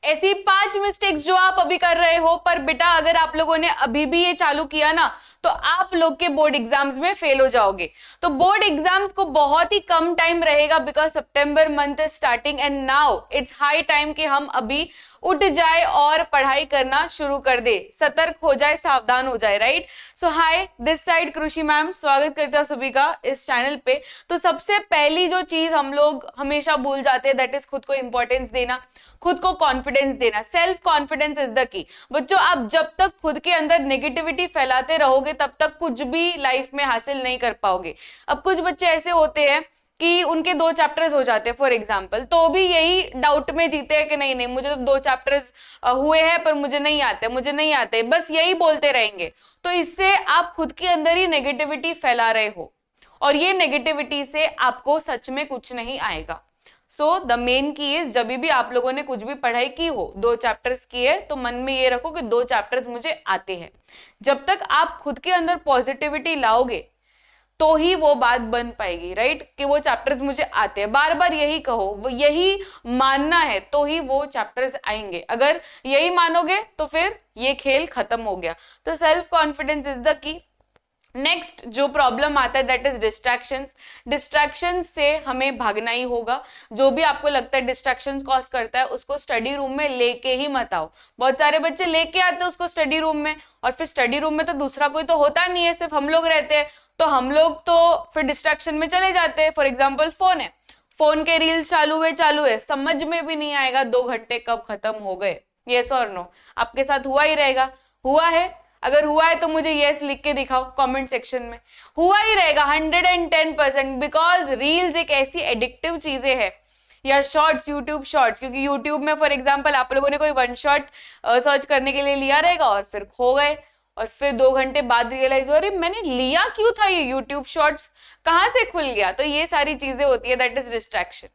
ऐसी 5 मिस्टेक्स जो आप अभी कर रहे हो, पर बेटा अगर आप लोगों ने अभी भी ये चालू किया ना तो आप लोग के बोर्ड एग्जाम्स में फेल हो जाओगे। तो बोर्ड एग्जाम्स को बहुत ही कम टाइम रहेगा, because September month is starting and now it's high time कि हम अभी उठ जाए और पढ़ाई करना शुरू कर दे, सतर्क हो जाए, सावधान हो जाए, right. So hi, this side कृषि मैम, स्वागत करते हैं आप सभी का इस चैनल पे। तो सबसे पहली जो चीज हम लोग हमेशा भूल जाते हैं दैट इज खुद को इंपॉर्टेंस देना, खुद को कॉन्फिडेंस देना। Self confidence is the key. बच्चों, आप जब तक खुद के अंदर नेगेटिविटी फैलाते रहोगे तब तक कुछ भी लाइफ में हासिल नहीं कर पाओगे। अब कुछ बच्चे ऐसे होते हैं कि उनके 2 चैप्टर्स हो जाते हैं फॉर एग्जाम्पल, तो भी यही डाउट में जीते हैं कि नहीं नहीं मुझे तो 2 चैप्टर्स हुए हैं पर मुझे नहीं आते, मुझे नहीं आते, बस यही बोलते रहेंगे। तो इससे आप खुद के अंदर ही नेगेटिविटी फैला रहे हो और ये नेगेटिविटी से आपको सच में कुछ नहीं आएगा। सो द मेन की इज, जब भी आप लोगों ने कुछ भी पढ़ाई की हो, 2 चैप्टर्स किए, तो मन में ये रखो कि 2 चैप्टर्स मुझे आते हैं। जब तक आप खुद के अंदर पॉजिटिविटी लाओगे तो ही वो बात बन पाएगी, राइट, कि वो चैप्टर्स मुझे आते हैं। बार बार यही कहो, वो यही मानना है तो ही वो चैप्टर्स आएंगे। अगर यही मानोगे तो फिर ये खेल खत्म हो गया। तो self confidence is the key. Next जो प्रॉब्लम आता है दैट इज डिस्ट्रैक्शंस। डिस्ट्रैक्शंस से हमें भागना ही होगा। जो भी आपको लगता है डिस्ट्रैक्शंस कॉज करता है उसको स्टडी रूम में लेके ही मत आओ। बहुत सारे बच्चे लेके आते हैं उसको स्टडी रूम में, और फिर स्टडी रूम में तो दूसरा कोई तो होता नहीं है, सिर्फ हम लोग रहते हैं, तो हम लोग तो फिर डिस्ट्रैक्शन में चले जाते हैं। फॉर एग्जाम्पल फोन है, फोन के रील्स चालू है, समझ में भी नहीं आएगा 2 घंटे कब खत्म हो गए। यस और नो, आपके साथ हुआ ही रहेगा। हुआ है? अगर हुआ है तो मुझे यस लिख के दिखाओ कमेंट सेक्शन में। हुआ ही रहेगा 110%, बिकॉज रील्स एक ऐसी एडिक्टिव चीजें है, या शॉर्ट्स, यूट्यूब शॉर्ट्स, क्योंकि यूट्यूब में फॉर एग्जांपल आप लोगों ने कोई 1 शॉट सर्च करने के लिए लिया रहेगा और फिर खो गए, और फिर 2 घंटे बाद रियलाइज हो अरे मैंने लिया क्यों था, ये यूट्यूब शॉर्ट्स कहाँ से खुल गया। तो ये सारी चीजें होती है, दैट इज डिस्ट्रैक्शन।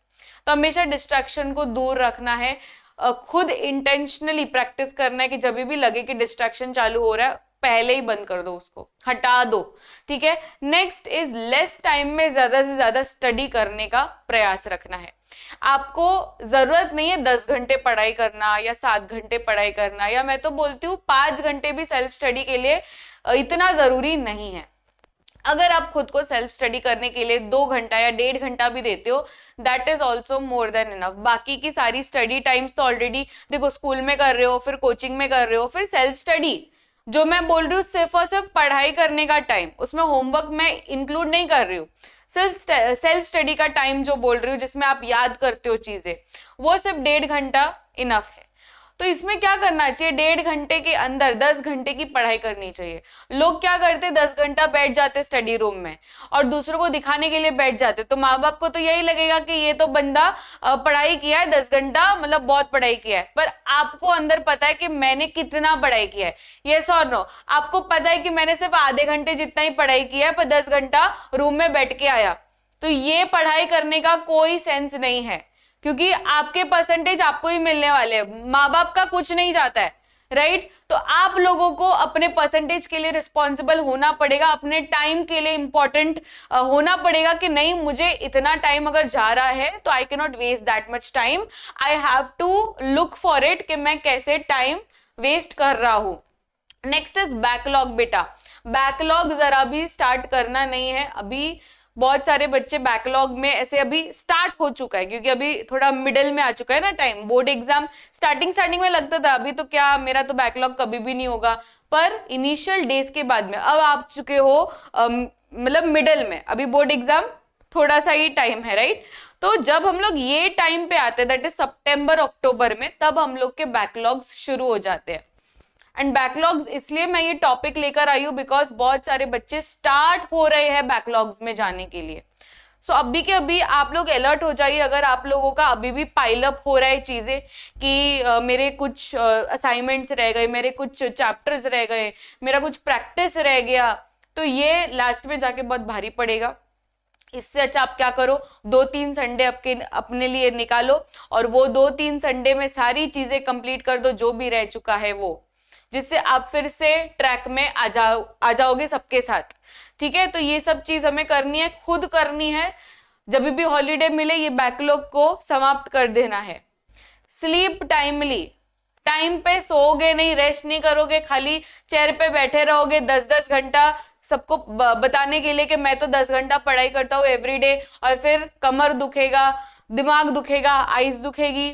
तो हमेशा डिस्ट्रैक्शन को दूर रखना है, खुद इंटेंशनली प्रैक्टिस करना है कि जब भी लगे कि डिस्ट्रैक्शन चालू हो रहा है पहले ही बंद कर दो, उसको हटा दो, ठीक है। नेक्स्ट इज लेस टाइम में ज्यादा से ज्यादा स्टडी करने का प्रयास रखना है। आपको जरूरत नहीं है 10 घंटे पढ़ाई करना या 7 घंटे पढ़ाई करना, या मैं तो बोलती हूँ 5 घंटे भी सेल्फ स्टडी के लिए इतना जरूरी नहीं है। अगर आप खुद को सेल्फ स्टडी करने के लिए 2 घंटा या 1.5 घंटा भी देते हो, that is also more than enough. बाकी की सारी स्टडी टाइम्स तो ऑलरेडी देखो स्कूल में कर रहे हो, फिर कोचिंग में कर रहे हो, फिर सेल्फ स्टडी जो मैं बोल रही हूँ सिर्फ और सिर्फ पढ़ाई करने का टाइम, उसमें होमवर्क मैं इंक्लूड नहीं कर रही हूँ। सेल्फ स्टडी का टाइम जो बोल रही हूँ जिसमें आप याद करते हो चीजें, वो सिर्फ 1.5 घंटा इनफ है। तो इसमें क्या करना चाहिए, 1.5 घंटे के अंदर 10 घंटे की पढ़ाई करनी चाहिए। लोग क्या करते, 10 घंटा बैठ जाते स्टडी रूम में और दूसरों को दिखाने के लिए बैठ जाते, तो माँ बाप को तो यही लगेगा कि ये तो बंदा पढ़ाई किया है 10 घंटा, मतलब बहुत पढ़ाई किया है। पर आपको अंदर पता है कि मैंने कितना पढ़ाई किया है, यस और नो। आपको पता है कि मैंने सिर्फ आधे घंटे जितना ही पढ़ाई किया है, पर 10 घंटा रूम में बैठ के आया, तो ये पढ़ाई करने का कोई सेंस नहीं है, क्योंकि आपके परसेंटेज आपको ही मिलने वाले हैं, माँ बाप का कुछ नहीं जाता है, राइट। तो आप लोगों को अपने परसेंटेज के लिए रिस्पॉन्सिबल होना पड़ेगा, अपने टाइम के लिए इंपॉर्टेंट होना पड़ेगा कि नहीं मुझे इतना टाइम अगर जा रहा है तो I can not waste that much time, I have to look for it कि मैं कैसे टाइम वेस्ट कर रहा हूं। Next is backlog. बेटा बैकलॉग जरा भी स्टार्ट करना नहीं है अभी। बहुत सारे बच्चे बैकलॉग में ऐसे अभी स्टार्ट हो चुका है, क्योंकि अभी थोड़ा मिडिल में आ चुका है ना टाइम, बोर्ड एग्जाम स्टार्टिंग में लगता था अभी तो क्या मेरा तो बैकलॉग कभी भी नहीं होगा, पर इनिशियल डेज के बाद में अब आप चुके हो मतलब मिडिल में, अभी बोर्ड एग्जाम थोड़ा सा ही टाइम है, राइट। तो जब हम लोग ये टाइम पे आते हैं दैट इज सितंबर अक्टूबर में, तब हम लोग के बैकलॉग्स शुरू हो जाते हैं। एंड बैकलॉग्स इसलिए मैं ये टॉपिक लेकर आई हूं बिकॉज बहुत सारे बच्चे स्टार्ट हो रहे हैं बैकलॉग्स में जाने के लिए। सो अभी के अभी आप लोग अलर्ट हो जाइए अगर आप लोगों का अभी भी पाइलअप हो रहा है चीजें कि मेरे कुछ असाइनमेंट्स रह गए, मेरे कुछ चैप्टर्स रह गए, मेरा कुछ प्रैक्टिस रह गया, तो ये लास्ट में जाके बहुत भारी पड़ेगा। इससे अच्छा आप क्या करो, 2-3 संडे अपने लिए निकालो और वो 2-3 संडे में सारी चीजें कंप्लीट कर दो जो भी रह चुका है वो, जिससे आप फिर से ट्रैक में आ जाओगे सबके साथ, ठीक है। तो ये सब चीज हमें करनी है, खुद करनी है। जब भी हॉलीडे मिले ये बैकलॉग को समाप्त कर देना है। स्लीप टाइमली, टाइम पे सोओगे नहीं, रेस्ट नहीं करोगे, खाली चेयर पे बैठे रहोगे 10-10 घंटा सबको बताने के लिए कि मैं तो 10 घंटा पढ़ाई करता हूँ एवरीडे, और फिर कमर दुखेगा, दिमाग दुखेगा, आईज दुखेगी,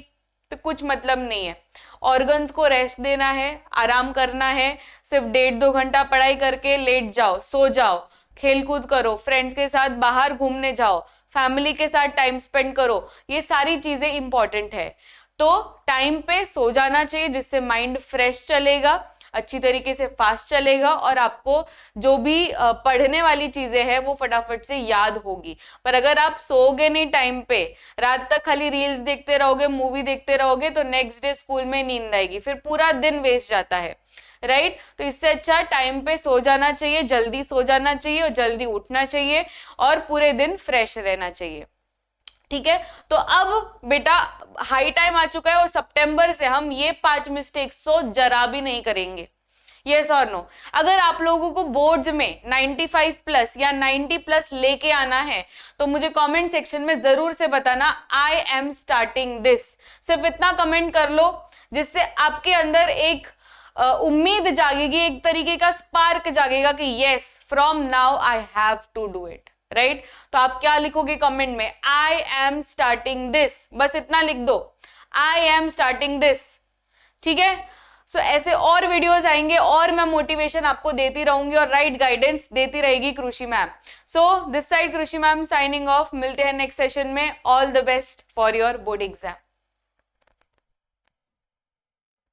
तो कुछ मतलब नहीं है। ऑर्गन्स को रेस्ट देना है, आराम करना है। सिर्फ 1.5-2 घंटा पढ़ाई करके लेट जाओ, सो जाओ, खेलकूद करो, फ्रेंड्स के साथ बाहर घूमने जाओ, फैमिली के साथ टाइम स्पेंड करो, ये सारी चीजें इंपॉर्टेंट है। तो टाइम पे सो जाना चाहिए, जिससे माइंड फ्रेश चलेगा, अच्छी तरीके से फास्ट चलेगा, और आपको जो भी पढ़ने वाली चीजें हैं वो फटाफट से याद होगी। पर अगर आप सोओगे नहीं टाइम पे, रात तक खाली रील्स देखते रहोगे, मूवी देखते रहोगे, तो नेक्स्ट डे स्कूल में नींद आएगी, फिर पूरा दिन वेस्ट जाता है, राइट। तो इससे अच्छा टाइम पे सो जाना चाहिए, जल्दी सो जाना चाहिए और जल्दी उठना चाहिए, और पूरे दिन फ्रेश रहना चाहिए, ठीक है। तो अब बेटा हाई टाइम आ चुका है, और सितंबर से हम ये 5 मिस्टेक्स तो जरा भी नहीं करेंगे। यस और नो? अगर आप लोगों को बोर्ड्स में 95 प्लस या 90 प्लस लेके आना है, तो मुझे कमेंट सेक्शन में जरूर से बताना, आई एम स्टार्टिंग दिस। सिर्फ इतना कमेंट कर लो जिससे आपके अंदर एक उम्मीद जागेगी, एक तरीके का स्पार्क जागेगा कि yes, from now I have to do it, right. तो आप क्या लिखोगे कमेंट में? आई एम स्टार्टिंग दिस, बस इतना लिख दो, आई एम स्टार्टिंग दिस, ठीक है। सो ऐसे और वीडियोस आएंगे, और मैं मोटिवेशन आपको देती रहूंगी, और राइट गाइडेंस देती रहेगी कृषि मैम। सो दिस साइड कृषि मैम साइनिंग ऑफ, मिलते हैं नेक्स्ट सेशन में। All the best for your board exam.